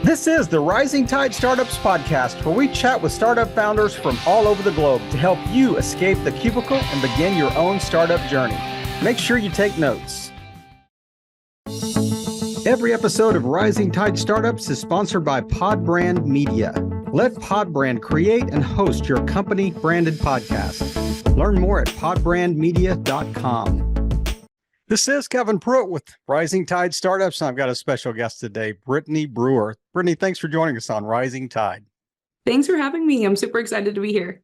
This is the Rising Tide Startups podcast, where we chat with startup founders from all over the globe to help you escape the cubicle and begin your own startup journey. Make sure you take notes. Every episode of Rising Tide Startups is sponsored by Podbrand Media. Let Podbrand create and host your company branded podcast. Learn more at podbrandmedia.com. This is Kevin Pruitt with Rising Tide Startups, and I've got a special guest today, Brittany Brewer. Brittany, thanks for joining us on Rising Tide. Thanks for having me. I'm super excited to be here.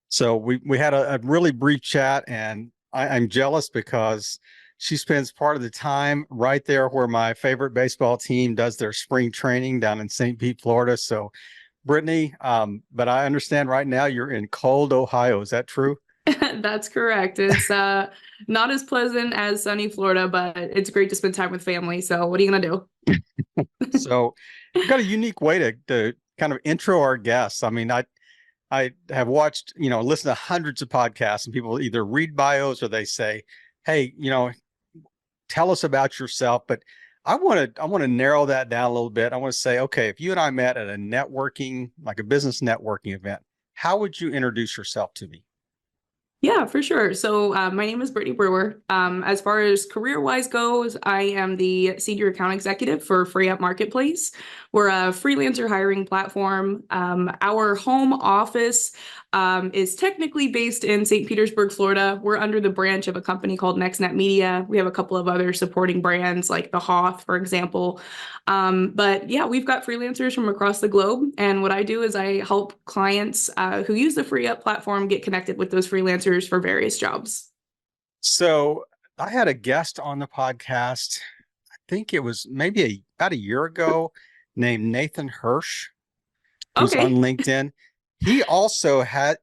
So we had a really brief chat, and I'm jealous because she spends part of the time right there where my favorite baseball team does their spring training down in St. Pete, Florida. So, Brittany, but I understand right now you're in cold Ohio. Is that true? That's correct. It's not as pleasant as sunny Florida, but it's great to spend time with family. So what are you going to do? So you've got a unique way to kind of intro our guests. I mean, I have watched, listen to hundreds of podcasts, and people either read bios or they say, hey, tell us about yourself. But I want to narrow that down a little bit. I want to say, okay, if you and I met at a networking, like a business networking event, how would you introduce yourself to me? Yeah, for sure. So my name is Brittany Brewer. As far as career-wise goes, I am the senior account executive for FreeUp Marketplace. We're a freelancer hiring platform. Our home office is technically based in St. Petersburg, Florida. We're under the branch of a company called NextNet Media. We have a couple of other supporting brands like the Hoth, for example. But yeah, we've got freelancers from across the globe. And what I do is I help clients who use the FreeUp platform get connected with those freelancers for various jobs. So I had a guest on the podcast, I think it was maybe about a year ago, named Nathan Hirsch, who's on LinkedIn. He also has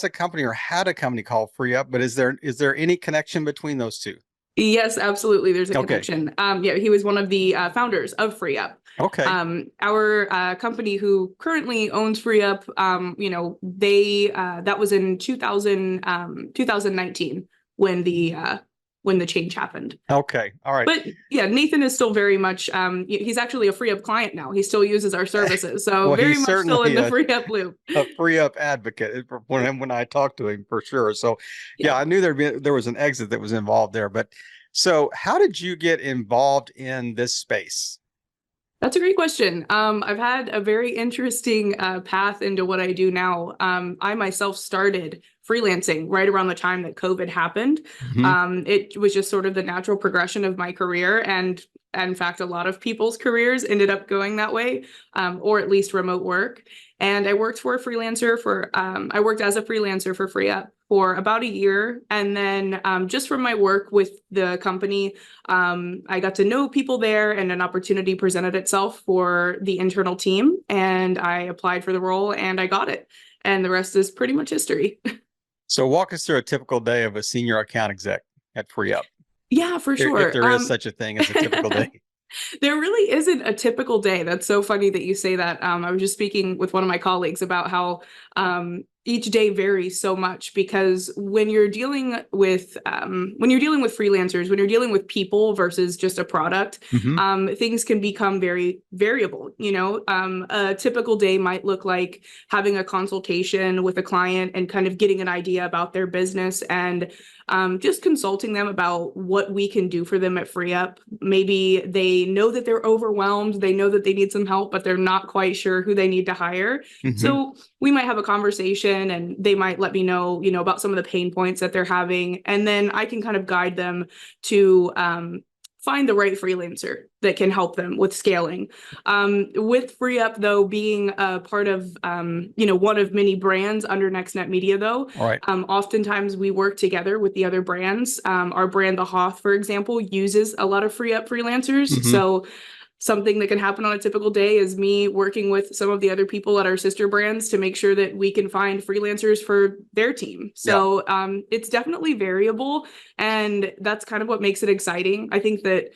a company or had a company called FreeUp, but is there any connection between those two? Yes, absolutely. There's a connection. Yeah, he was one of the founders of FreeUp. Okay. Our company who currently owns FreeUp, that was in 2019 when the change happened. Okay. All right. But yeah, Nathan is still very much, he's actually a FreeUp client now. He still uses our services. So very much still in the FreeUp loop. A FreeUp advocate when I talked to him, for sure. So yeah, I knew there was an exit that was involved there. But so how did you get involved in this space? That's a great question. I've had a very interesting path into what I do now. I myself started freelancing right around the time that COVID happened. Mm-hmm. It was just sort of the natural progression of my career. And in fact, a lot of people's careers ended up going that way, or at least remote work. And I worked as a freelancer for FreeUp for about a year. And then just from my work with the company, I got to know people there, and an opportunity presented itself for the internal team. And I applied for the role and I got it. And the rest is pretty much history. So walk us through a typical day of a senior account exec at FreeUp. Yeah, for sure. If there is such a thing as a typical day. There really isn't a typical day. That's so funny that you say that. I was just speaking with one of my colleagues about how each day varies so much, because when you're dealing with freelancers, when you're dealing with people versus just a product, mm-hmm. Things can become very variable. A typical day might look like having a consultation with a client and kind of getting an idea about their business and just consulting them about what we can do for them at FreeUp. Maybe they know that they're overwhelmed. They know that they need some help, but they're not quite sure who they need to hire. Mm-hmm. So we might have a conversation and they might let me know, about some of the pain points that they're having. And then I can kind of guide them to find the right freelancer that can help them with scaling. With FreeUp, though, being a part of, one of many brands under NextNet Media, though, right. Oftentimes we work together with the other brands. Our brand, the Hoth, for example, uses a lot of FreeUp freelancers. Mm-hmm. So something that can happen on a typical day is me working with some of the other people at our sister brands to make sure that we can find freelancers for their team. So it's definitely variable, and that's kind of what makes it exciting. I think that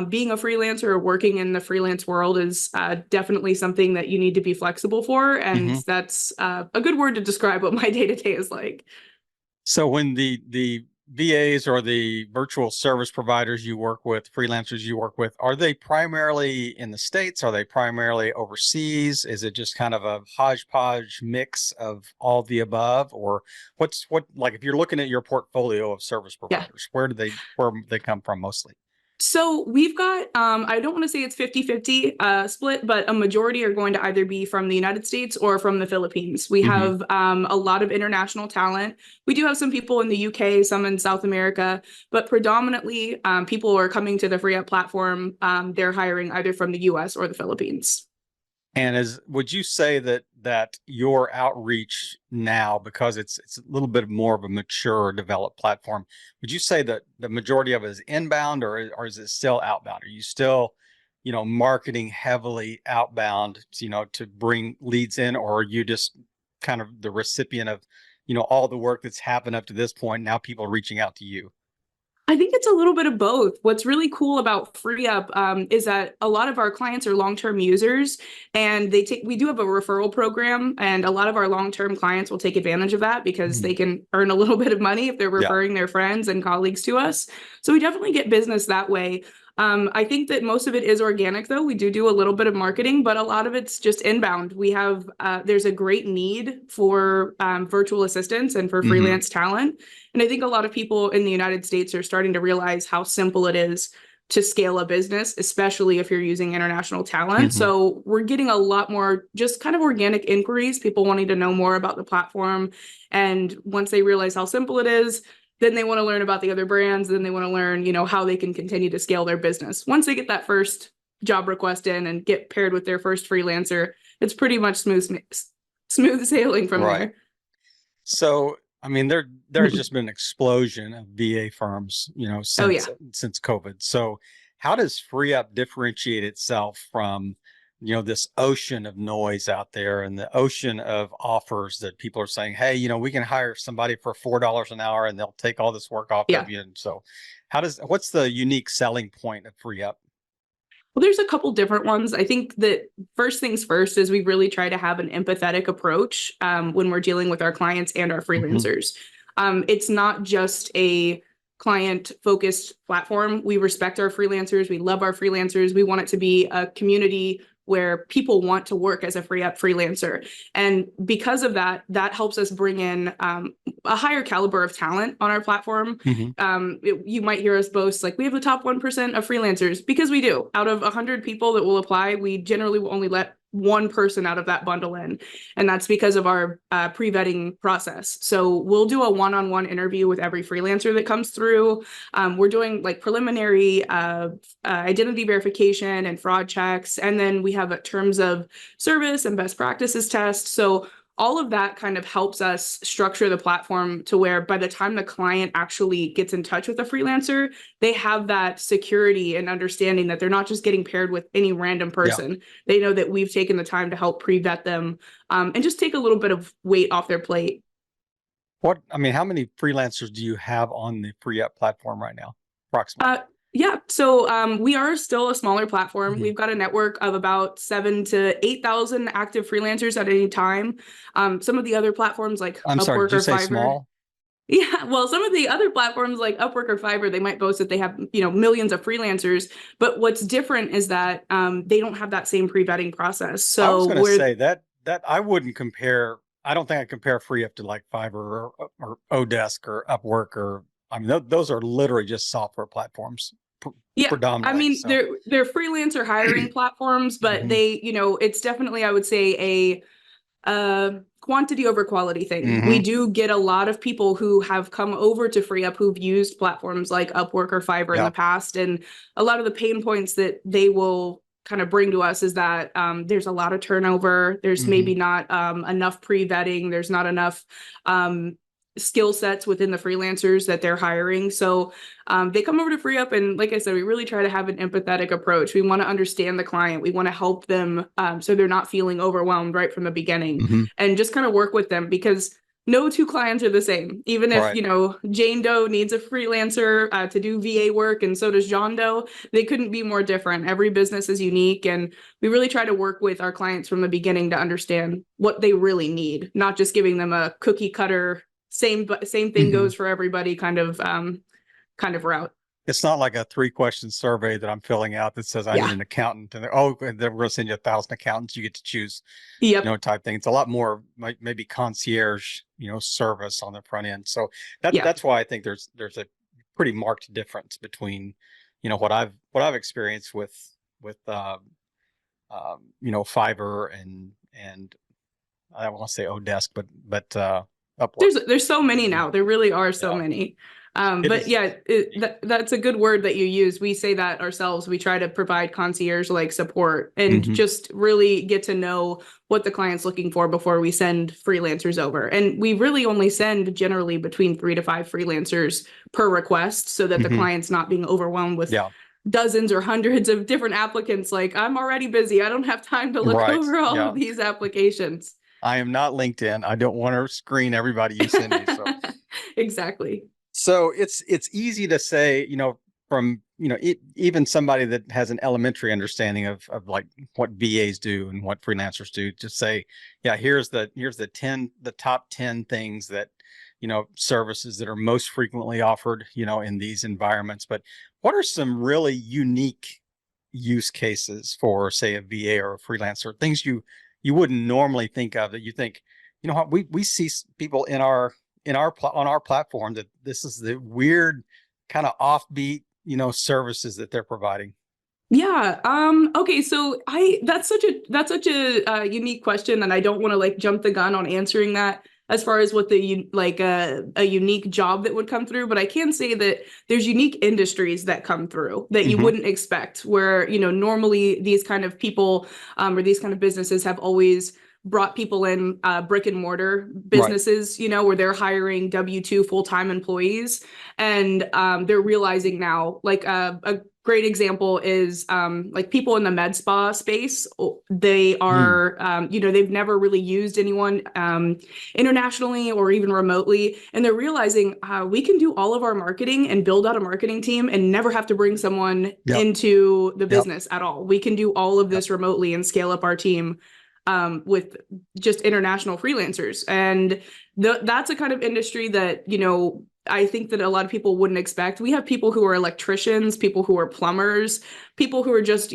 being a freelancer or working in the freelance world is definitely something that you need to be flexible for. And mm-hmm. that's a good word to describe what my day-to-day is like. So when the VAs or the virtual service providers you work with, freelancers you work with, are they primarily in the States? Are they primarily overseas? Is it just kind of a hodgepodge mix of all the above? Or like if you're looking at your portfolio of service Yeah. providers, where do they come from mostly? So we've got, I don't want to say it's 50-50 split, but a majority are going to either be from the United States or from the Philippines. We have a lot of international talent. We do have some people in the UK, some in South America, but predominantly people are coming to the FreeUp platform. They're hiring either from the US or the Philippines. And would you say that your outreach now, because it's a little bit more of a mature, developed platform, would you say that the majority of it is inbound, or is it still outbound? Are you still, marketing heavily outbound, to bring leads in, or are you just kind of the recipient of, all the work that's happened up to this point? Now people are reaching out to you. I think it's a little bit of both. What's really cool about FreeUp is that a lot of our clients are long-term users, and we do have a referral program, and a lot of our long-term clients will take advantage of that because they can earn a little bit of money if they're referring their friends and colleagues to us. So we definitely get business that way. I think that most of it is organic, though. We do a little bit of marketing, but a lot of it's just inbound. We have there's a great need for virtual assistants and for freelance talent. And I think a lot of people in the United States are starting to realize how simple it is to scale a business, especially if you're using international talent. So we're getting a lot more just kind of organic inquiries, people wanting to know more about the platform. And once they realize how simple it is, then they want to learn about the other brands. Then they want to learn, how they can continue to scale their business. Once they get that first job request in and get paired with their first freelancer, it's pretty much smooth sailing from there. So, I mean, there's just been an explosion of VA firms, since COVID. So how does FreeUp differentiate itself from, this ocean of noise out there and the ocean of offers that people are saying, hey, we can hire somebody for $4 an hour and they'll take all this work off of you. And so what's the unique selling point of FreeUp? Well, there's a couple different ones. I think that first things first is we really try to have an empathetic approach when we're dealing with our clients and our freelancers. It's not just a client-focused platform. We respect our freelancers. We love our freelancers. We want it to be a community where people want to work as a FreeUp freelancer. And because of that, that helps us bring in a higher caliber of talent on our platform. You might hear us boast, like, we have the top 1% of freelancers, because we do. Out of 100 people that will apply, we generally will only let one person out of that bundle in. And that's because of our pre-vetting process. So we'll do a one-on-one interview with every freelancer that comes through. We're doing like preliminary identity verification and fraud checks. And then we have a terms of service and best practices test. So all of that kind of helps us structure the platform to where by the time the client actually gets in touch with a freelancer, they have that security and understanding that they're not just getting paired with any random person. They know that we've taken the time to help pre-vet them and just take a little bit of weight off their plate. How many freelancers do you have on the FreeUp platform right now, approximately? Yeah, so we are still a smaller platform. We've got a network of about 7,000 to 8,000 active freelancers at any time. Some of the other platforms like Upwork did you or say Fiverr. Small? Yeah, well, some of the other platforms like Upwork or Fiverr, they might boast that they have, millions of freelancers. But what's different is that they don't have that same pre-vetting process. So I was going to say that I wouldn't compare. I don't think I compare FreeUp to like Fiverr or Odesk or Upwork those are literally just software platforms. Yeah, they're freelancer hiring platforms, but they, it's definitely, I would say, a quantity over quality thing. We do get a lot of people who have come over to FreeUp who've used platforms like Upwork or Fiverr in the past, and a lot of the pain points that they will kind of bring to us is that there's a lot of turnover. There's maybe not enough pre-vetting. There's not enough skill sets within the freelancers that they're hiring. So they come over to FreeUp, and like I said, we really try to have an empathetic approach. We want to understand the client. We want to help them so they're not feeling overwhelmed right from the beginning, and just kind of work with them, because no two clients are the same. Even if, Jane Doe needs a freelancer to do VA work, and so does John Doe, they couldn't be more different. Every business is unique, and we really try to work with our clients from the beginning to understand what they really need, not just giving them a cookie cutter same thing goes for everybody kind of route. It's not like a 3-question survey that I'm filling out that says I need Yeah. an accountant, and we're going to send you 1,000 accountants. You get to choose, Yep. type thing. It's a lot more maybe concierge, service on the front end. So Yeah. that's why I think there's a pretty marked difference between, what I've experienced with Fiverr and I don't want to say Odesk, but Upwork. There's so many now. There really are so Yeah, many. it But is. yeah, that's a good word that you use. We say that ourselves. We try to provide concierge like support and Mhm. just really get to know what the client's looking for before we send freelancers over. And we really only send generally between 3 to 5 freelancers per request so that the Mhm. client's not being overwhelmed with Yeah. dozens or hundreds of different applicants. Like, I'm already busy. I don't have time to look Right. over all Yeah. of these applications. I am not LinkedIn. I don't want to screen everybody you send me. So Exactly. so it's easy to say, from even somebody that has an elementary understanding of like what VAs do and what freelancers do, just say, yeah, here's the top 10 things that, services that are most frequently offered, in these environments. But what are some really unique use cases for, say, a VA or a freelancer, things you wouldn't normally think of, that you think, what, we see people on our platform that this is the weird kind of offbeat, services that they're providing. Yeah. Okay. So that's such a unique question, and I don't want to like jump the gun on answering that as far as what a unique job that would come through. But I can say that there's unique industries that come through that you Hmm. wouldn't expect, where normally these kind of people or these kind of businesses have always brought people in brick and mortar Right. businesses, where they're hiring W-2 full-time employees, and they're realizing now, like a great example is like people in the med spa space. They Mm. are, they've never really used anyone internationally or even remotely. And they're realizing we can do all of our marketing and build out a marketing team and never have to bring someone Yep. into the Yep. business at all. We can do all of Yep. this remotely and scale up our team with just international freelancers. And that's a kind of industry that, I think that a lot of people wouldn't expect. We have people who are electricians, people who are plumbers, people who are just,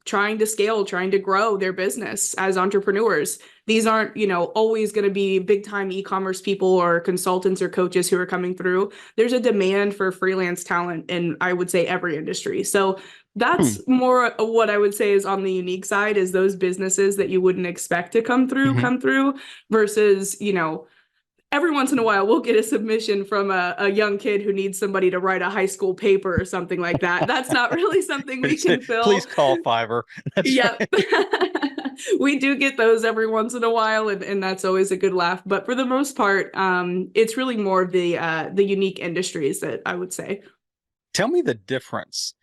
trying to scale, trying to grow their business as entrepreneurs. These aren't, always going to be big time e-commerce people or consultants or coaches who are coming through. There's a demand for freelance talent in, I would say, every industry. So Hmm. that's more what I would say is on the unique side, is those businesses that you wouldn't expect to Hmm. come through versus, every once in a while we'll get a submission from a young kid who needs somebody to write a high school paper or something like that. That's not really something we can Please fill. call Fiverr. That's Yep. right. We do get those every once in a while, and that's always a good laugh. But for the most part, it's really more of the unique industries that I would say. Tell me the difference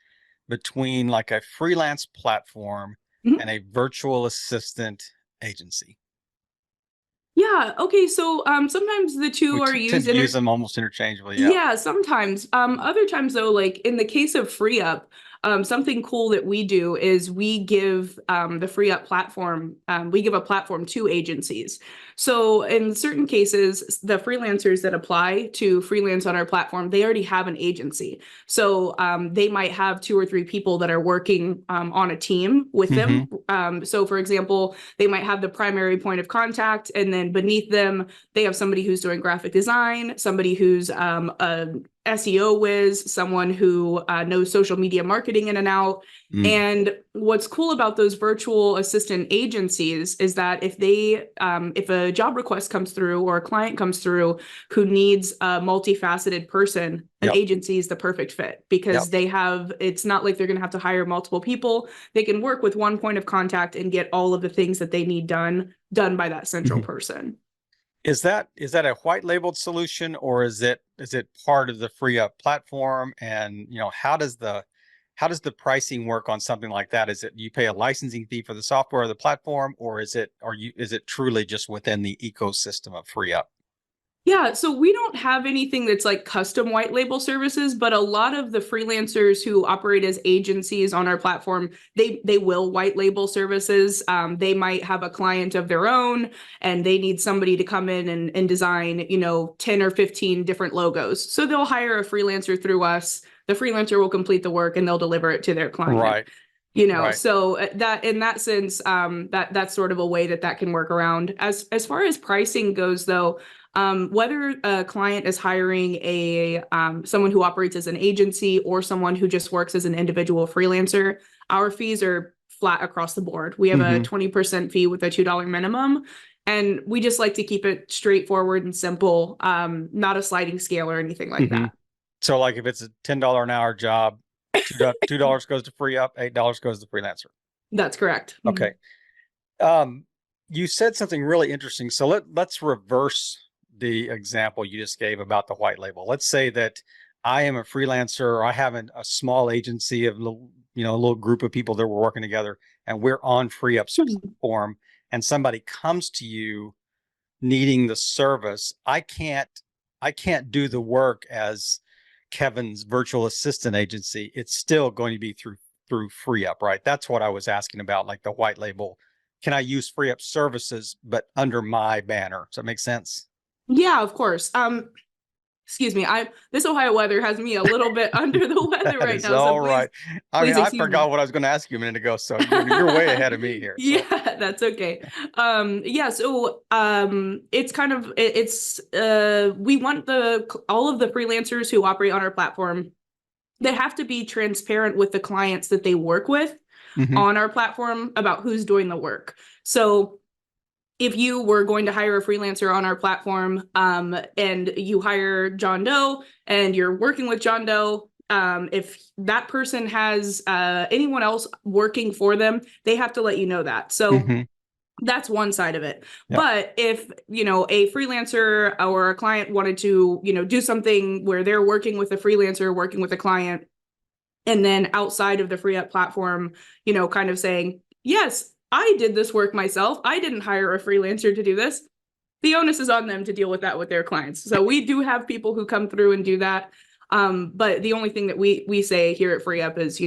between like a freelance platform Mhm. and a virtual assistant agency. Yeah. Okay. So sometimes the We two are tend used to use inter them almost interchangeably. Yeah. Yeah, sometimes. Other times though, like in the case of FreeUp, something cool that we do is we give the FreeUp platform, we give a platform to agencies. So in certain cases, the freelancers that apply to freelance on our platform, they already have an agency. So they might have 2 or 3 people that are working on a team with Hmm. them. So for example, they might have the primary point of contact, and then beneath them, they have somebody who's doing graphic design, somebody who's a SEO whiz, someone who knows social media marketing in and out. Mm. And what's cool about those virtual assistant agencies is that if a job request comes through or a client comes through who needs a multifaceted person, an Yep. agency is the perfect fit, Yep. because it's not like they're going to have to hire multiple people. They can work with one point of contact and get all of the things that they need done by that central Mhm. person. Is that a white labeled solution, or is it part of the FreeUp platform? And how does the pricing work on something like that? Is it you pay a licensing fee for the software or the platform, or is it truly just within the ecosystem of FreeUp? Yeah, so we don't have anything that's like custom white label services, but a lot of the freelancers who operate as agencies on our platform, they will white label services. They might have a client of their own and they need somebody to come in and design, 10 or 15 different logos. So they'll hire a freelancer through us. The freelancer will complete the work and they'll deliver it to their client. Right. Right. So that in that sense, that's sort of a way that can work around. As far as pricing goes, though, whether a client is hiring someone who operates as an agency or someone who just works as an individual freelancer, our fees are flat across the board. We have a 20% fee with a $2 minimum. And we just like to keep it straightforward and simple, not a sliding scale or anything like that. So like if it's a $10 an hour job, $2 goes to FreeUp, $8 goes to freelancer. That's correct. Okay. You said something really interesting. So let's reverse the example you just gave about the white label. Let's say that I am a freelancer, or I have a small agency of a little group of people that we're working together, and we're on FreeUp's platform, and somebody comes to you needing the service. I can't do the work as Kevin's virtual assistant agency. It's still going to be through FreeUp, right? That's what I was asking about, like the white label. Can I use FreeUp services, but under my banner? Does that make sense? Yeah, of course. Excuse me. This Ohio weather has me a little bit under the weather right now. All so right. I mean, I forgot what I was going to ask you a minute ago, so you're way ahead of me here. So. Yeah, that's okay. So it's kind of we want all of the freelancers who operate on our platform, they have to be transparent with the clients that they work with on our platform about who's doing the work. So if you were going to hire a freelancer on our platform, and you hire John Doe and you're working with John Doe, if that person has anyone else working for them, they have to let you know that. So that's one side of it. Yep. But if, a freelancer or a client wanted to, do something where they're working with a freelancer, working with a client, and then outside of the FreeUp platform, kind of saying, yes, I did this work myself. I didn't hire a freelancer to do this. The onus is on them to deal with that with their clients. So we do have people who come through and do that. But the only thing that we say here at FreeUp is,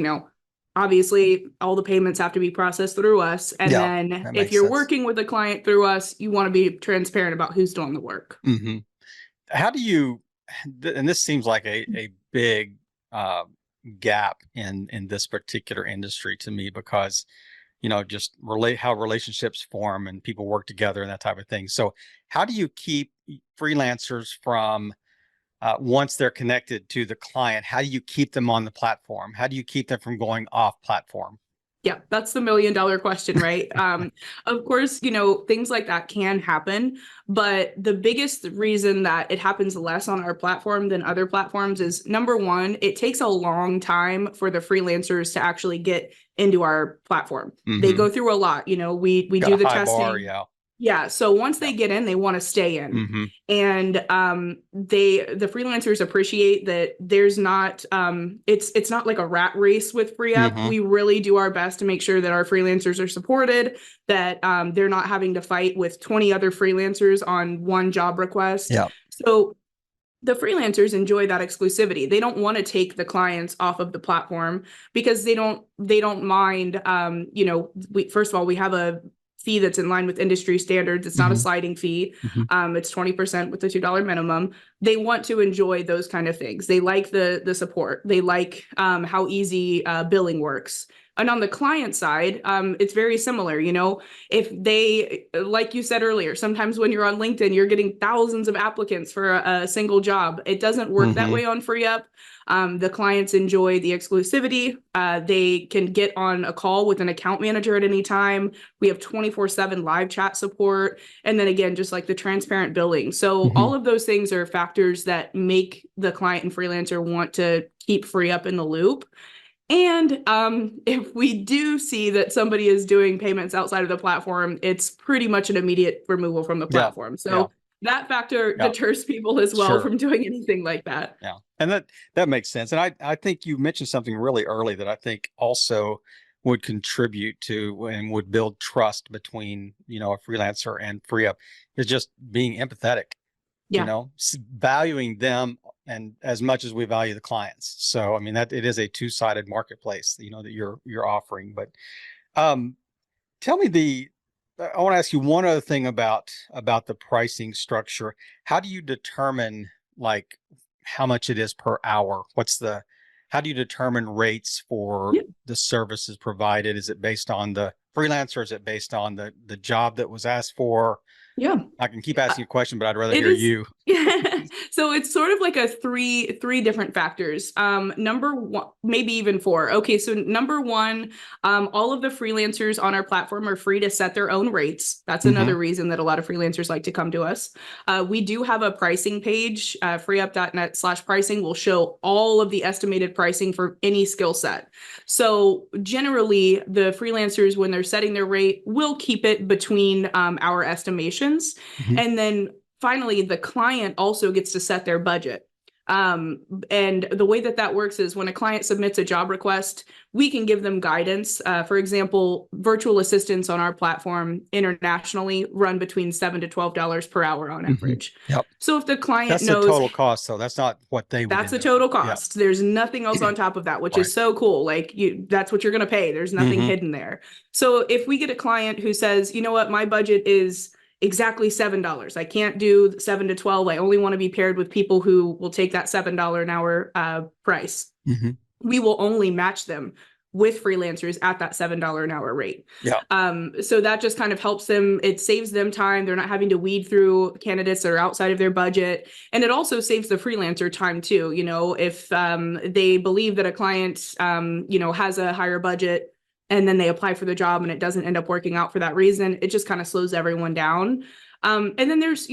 obviously all the payments have to be processed through us. And then if you're working with a client through us, you want to be transparent about who's doing the work. How do you, and this seems like a big gap in this particular industry to me, because just how relationships form and people work together and that type of thing. So how do you keep freelancers from, once they're connected to the client, how do you keep them on the platform? How do you keep them from going off platform? Yeah, that's the $1 million question, right? Of course, things like that can happen, but the biggest reason that it happens less on our platform than other platforms is, number one, it takes a long time for the freelancers to actually get into our platform. They go through a lot, we do the testing. Bar, yeah. So once they get in, they want to stay in. And the freelancers appreciate that there's not it's not like a rat race with FreeUp. We really do our best to make sure that our freelancers are supported, that they're not having to fight with 20 other freelancers on one job request. Yeah. So the freelancers enjoy that exclusivity. They don't want to take the clients off of the platform because they don't mind. First of all, we have a fee that's in line with industry standards. It's not a sliding fee. It's 20% with the $2 minimum. They want to enjoy those kind of things. They like the support. They like how easy billing works. And on the client side, it's very similar. If they, like you said earlier, sometimes when you're on LinkedIn, you're getting thousands of applicants for a single job. It doesn't work that way on FreeUp. The clients enjoy the exclusivity. They can get on a call with an account manager at any time. We have 24/7 live chat support. And then again, just like the transparent billing. So all of those things are factors that make the client and freelancer want to keep FreeUp in the loop. And if we do see that somebody is doing payments outside of the platform, it's pretty much an immediate removal from the platform. So that factor deters people as well from doing anything like that. Yeah. And that makes sense. And I think you mentioned something really early that I think also would contribute to and would build trust between, a freelancer and FreeUp, is just being empathetic. you know, valuing them and as much as we value the clients. So, I mean, that it is a two-sided marketplace, you know, that you're offering. But tell me I want to ask you one other thing about the pricing structure. How do you determine like how much it is per hour? How do you determine rates for the services provided? Is it based on the freelancer? Is it based on the job that was asked for? Yeah. I can keep asking you a question, but I'd rather It hear is, you. yeah. So it's sort of like a three different factors. Number one, maybe even four. Okay, so number one, all of the freelancers on our platform are free to set their own rates. That's another reason that a lot of freelancers like to come to us. We do have a pricing page, freeup.net/pricing will show all of the estimated pricing for any skill set. So generally, the freelancers, when they're setting their rate, will keep it between our estimations. And then finally, the client also gets to set their budget. And the way that works is when a client submits a job request, we can give them guidance. For example, virtual assistants on our platform internationally run between $7 to $12 per hour on average. Yep. So if the client That's knows the total cost, so that's not what they would. That's the total cost. There's nothing else on top of that, which is so cool. Like that's what you're going to pay. There's nothing hidden there. So if we get a client who says, you know what, my budget is exactly $7. I can't do 7 to 12. I only want to be paired with people who will take that $7 an hour price. We will only match them with freelancers at that $7 an hour rate. So that just kind of helps them. It saves them time. They're not having to weed through candidates that are outside of their budget. And it also saves the freelancer time too. You know, if they believe that a client, you know, has a higher budget, and then they apply for the job and it doesn't end up working out for that reason, it just kind of slows everyone down. And then there's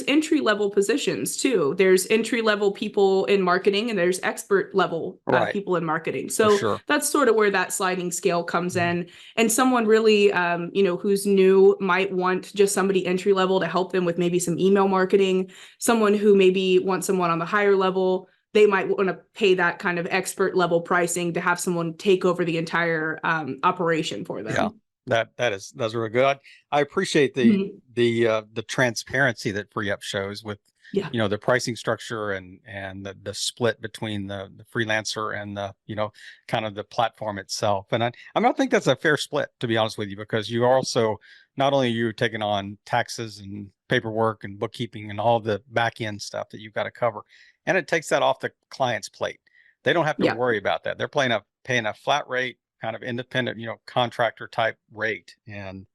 entry level positions too. There's entry level people in marketing and there's expert level people in marketing. So that's sort of where that sliding scale comes in. And someone really, you know, who's new might want just somebody entry level to help them with maybe some email marketing. Someone who maybe wants someone on the higher level, they might want to pay that kind of expert level pricing to have someone take over the entire operation for them. Yeah, that's really good. I appreciate the transparency that FreeUp shows with you know, the pricing structure and the split between the freelancer and the, you know, kind of the platform itself. And I don't think that's a fair split, to be honest with you, because you are also not only you're taking on taxes and paperwork and bookkeeping and all the back end stuff that you've got to cover. And it takes that off the client's plate. They don't have to worry about that. They're paying a flat rate, kind of independent, you know, contractor type rate, and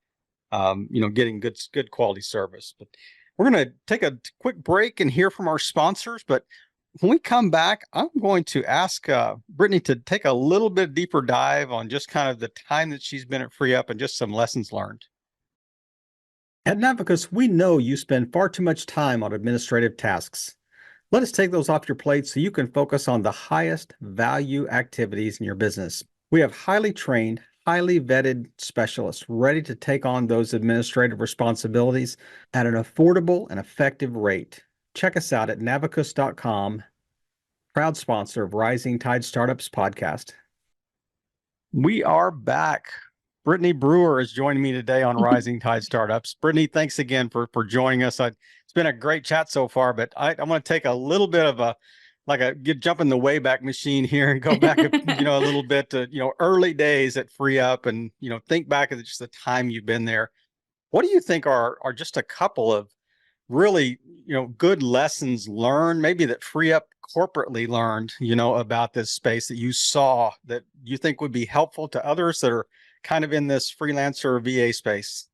you know, getting good quality service. But we're going to take a quick break and hear from our sponsors. But when we come back, I'm going to ask Brittany to take a little bit deeper dive on just kind of the time that she's been at FreeUp and just some lessons learned. At Navicus, we know you spend far too much time on administrative tasks. Let us take those off your plate so you can focus on the highest value activities in your business. We have highly trained, highly vetted specialists ready to take on those administrative responsibilities at an affordable and effective rate. Check us out at navicus.com, proud sponsor of Rising Tide Startups podcast. We are back. Brittany Brewer is joining me today on Rising Tide Startups. Brittany, thanks again for joining us. It's been a great chat so far, but I want to take a little bit of jump in the Wayback Machine here and go back, you know, a little bit to, you know, early days at FreeUp, and, you know, think back at just the time you've been there. What do you think are just a couple of really, you know, good lessons learned, maybe that FreeUp corporately learned, you know, about this space that you saw that you think would be helpful to others that are kind of in this freelancer VA space?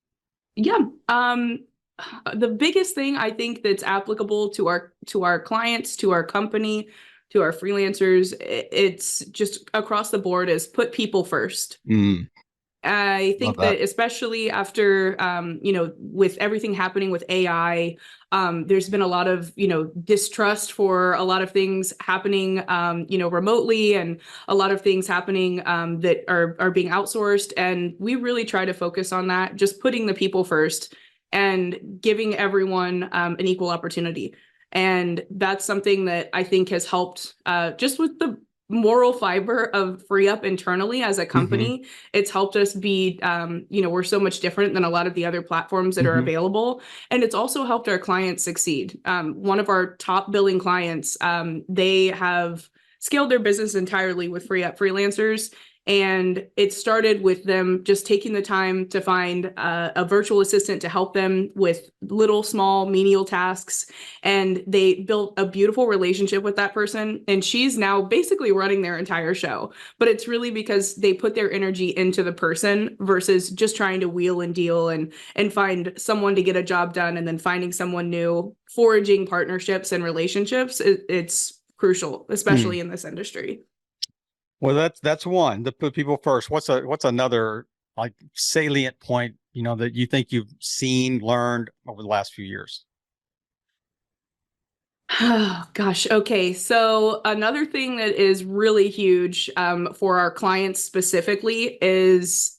Yeah. The biggest thing I think that's applicable to our clients, to our company, to our freelancers, it's just across the board, is put people first. I think that especially after, you know, with everything happening with AI, there's been a lot of, you know, distrust for a lot of things happening, you know, remotely, and a lot of things happening that are being outsourced. And we really try to focus on that, just putting the people first and giving everyone an equal opportunity. And that's something that I think has helped just with the moral fiber of FreeUp internally as a company. It's helped us be, we're so much different than a lot of the other platforms that are available. And it's also helped our clients succeed. One of our top billing clients, they have scaled their business entirely with FreeUp freelancers. And it started with them just taking the time to find a virtual assistant to help them with little, small, menial tasks. And they built a beautiful relationship with that person. And she's now basically running their entire show. But it's really because they put their energy into the person versus just trying to wheel and deal and find someone to get a job done and then finding someone new. Foraging partnerships and relationships, it's crucial, especially in this industry. Well, that's one, to put people first. What's another like salient point, that you think you've seen, learned over the last few years? Oh, gosh. Okay. So another thing that is really huge for our clients specifically is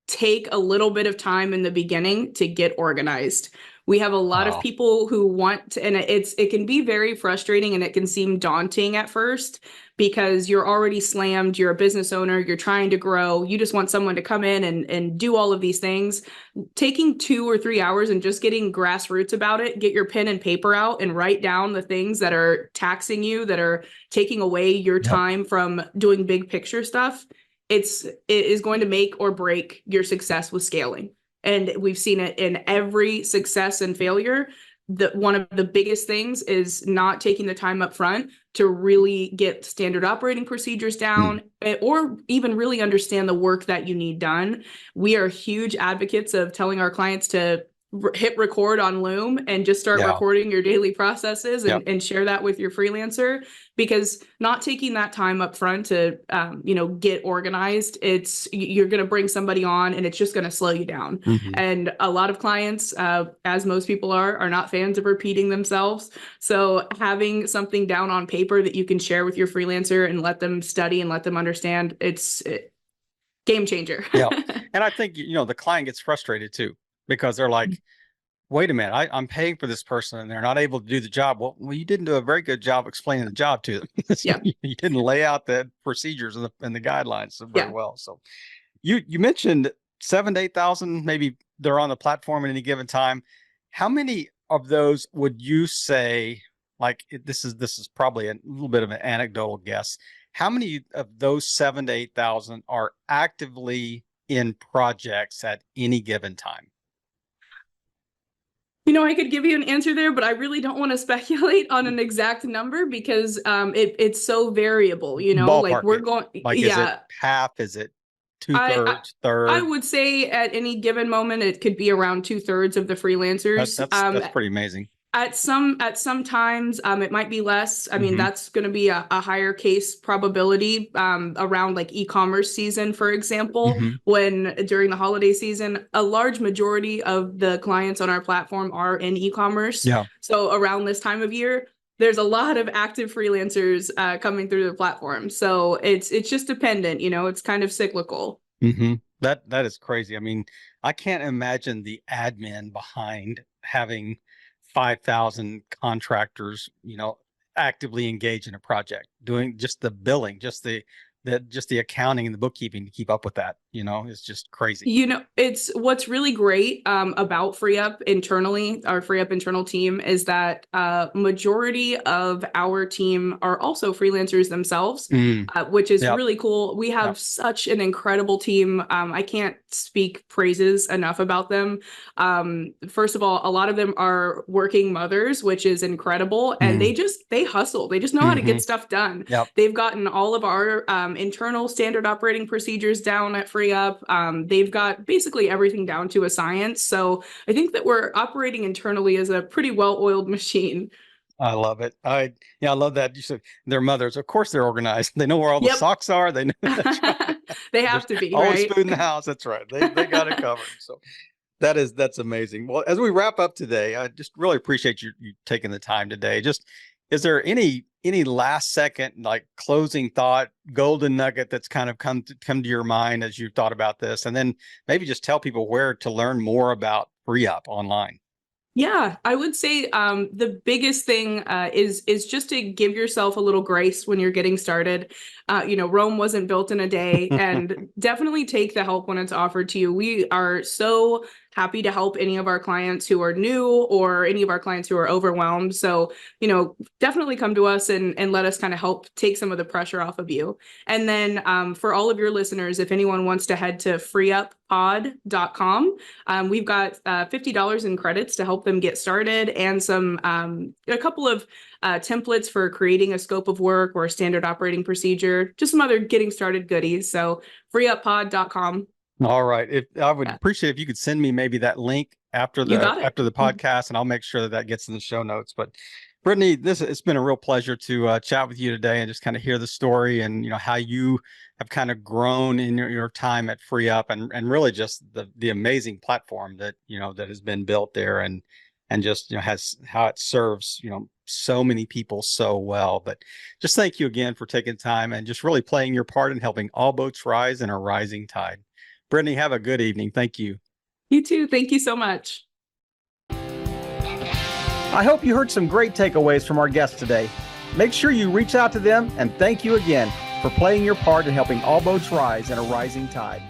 take a little bit of time in the beginning to get organized. We have a lot of people who want to, and it can be very frustrating and it can seem daunting at first because you're already slammed, you're a business owner, you're trying to grow, you just want someone to come in and do all of these things. Taking 2 or 3 hours and just getting grassroots about it, get your pen and paper out and write down the things that are taxing you, that are taking away your time from doing big picture stuff. It is going to make or break your success with scaling. And we've seen it in every success and failure. One of the biggest things is not taking the time up front to really get standard operating procedures down or even really understand the work that you need done. We are huge advocates of telling our clients to hit record on Loom and just start recording your daily processes and share that with your freelancer, because not taking that time up front to, get organized, you're going to bring somebody on and it's just going to slow you down. And a lot of clients, as most people are not fans of repeating themselves. So having something down on paper that you can share with your freelancer and let them study and let them understand, it's game changer. And I think, the client gets frustrated too, because they're like, wait a minute, I'm paying for this person and they're not able to do the job. Well, you didn't do a very good job explaining the job to them. You didn't lay out the procedures and the guidelines very well. So you mentioned 7,000 to 8,000, maybe they're on the platform at any given time. How many of those would you say, like, this is probably a little bit of an anecdotal guess, how many of those 7,000 to 8,000 are actively in projects at any given time? I could give you an answer there, but I really don't want to speculate on an exact number because it's so variable, Ballpark like we're going, is it half? Is it 2/3, third? I would say at any given moment, it could be around 2/3 of the freelancers. That's pretty amazing. At some times, it might be less. I mean, that's going to be a higher case probability around like e-commerce season, for example, when during the holiday season, a large majority of the clients on our platform are in e-commerce. So around this time of year, there's a lot of active freelancers coming through the platform. So it's just dependent, it's kind of cyclical. That is crazy. I mean, I can't imagine the admin behind having 5,000 contractors, actively engaged in a project, doing just the billing, just the accounting and the bookkeeping to keep up with that. It's just crazy. It's what's really great about FreeUp internally, our FreeUp internal team, is that majority of our team are also freelancers themselves, which is really cool. We have such an incredible team. I can't speak praises enough about them. First of all, a lot of them are working mothers, which is incredible. And they hustle. They just know how to get stuff done. They've gotten all of our internal standard operating procedures down at FreeUp. They've got basically everything down to a science. So I think that we're operating internally as a pretty well-oiled machine. I love it. I love that. You said they're mothers. Of course they're organized. They know where all the socks are. They know. That's right. They have to be, always right? Food in the house. That's right. They got it covered. So that's amazing. Well, as we wrap up today, I just really appreciate you taking the time today. Just, is there any last second, like, closing thought, golden nugget that's kind of come to your mind as you've thought about this? And then maybe just tell people where to learn more about FreeUp online. Yeah, I would say the biggest thing is just to give yourself a little grace when you're getting started. Rome wasn't built in a day, and definitely take the help when it's offered to you. We are so happy to help any of our clients who are new or any of our clients who are overwhelmed. So, definitely come to us and let us kind of help take some of the pressure off of you. And then for all of your listeners, if anyone wants to head to freeuppod.com, we've got $50 in credits to help them get started, and a couple of templates for creating a scope of work or a standard operating procedure, just some other getting started goodies. So freeuppod.com. All right. I would appreciate if you could send me maybe that link after the podcast, and I'll make sure that gets in the show notes. But Brittany, it's been a real pleasure to chat with you today and just kind of hear the story and how you have kind of grown in your time at FreeUp, and really just the amazing platform that that has been built there, and just has how it serves so many people so well. But just thank you again for taking time and just really playing your part in helping all boats rise in a rising tide. Brittany, have a good evening. Thank you. You too. Thank you so much. I hope you heard some great takeaways from our guests today. Make sure you reach out to them, and thank you again for playing your part in helping all boats rise in a rising tide.